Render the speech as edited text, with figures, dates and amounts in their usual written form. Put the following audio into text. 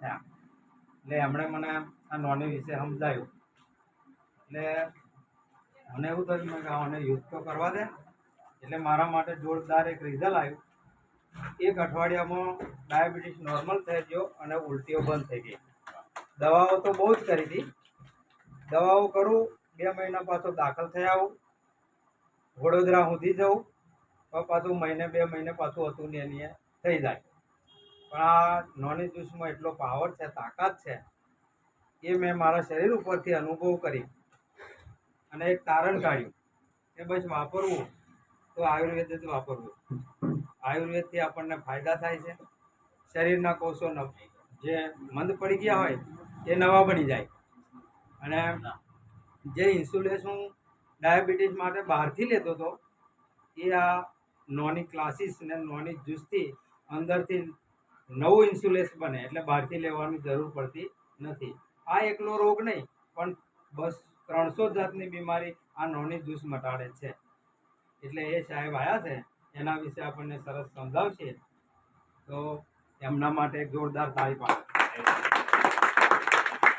થયા એટલે એમણે મને આ નોની વિશે સમજાયું એટલે મને એવું થયું મેં કે આને યુઝ તો કરવા દે એટલે મારા માટે જોરદાર એક રિઝલ્ટ આવ્યું. 1 અઠવાડિયામાં ડાયાબિટીસ નોર્મલ થઈ ગયો અને ઉલટીઓ બંધ થઈ ગઈ. દવાઓ તો બહુ જ કરી હતી, દવાઓ કરું 2 મહિના પાછો દાખલ થઈ આવું, વડોદરા સુધી જવું, પાછું મહિને 2 મહિને પાછું હતું ને એની થઈ જાય. પણ આ નોની જ્યુસમાં એટલો પાવર છે, તાકાત છે, એ મેં મારા શરીર ઉપરથી અનુભવ કરી અને એક તારણ કાઢ્યું કે બસ વાપરવું તો આયુર્વેદ જ વાપરવું. આયુર્વેદથી આપણને ફાયદા થાય છે. શરીરના કોષો જે મંદ પડી ગયા હોય એ નવા બની જાય. અને જે ઇન્સ્યુલિન હું ડાયાબિટીસ માટે બહારથી લેતો હતો એ આ નોની ક્લાસીસ ને નોની જ્યુસથી અંદરથી નવું ઇન્સ્યુલેન્સ બને એટલે બહારથી લેવાની જરૂર પડતી નથી. આ એકલો રોગ નહીં પણ બસ 300 જાતની બીમારી આ નોની જ્યુસ મટાડે છે. એટલે એ સાહેબ આવ્યા છે, એના વિશે આપણને સરસ સમજાવશે, તો એમના માટે જોરદાર તાળી પાડો.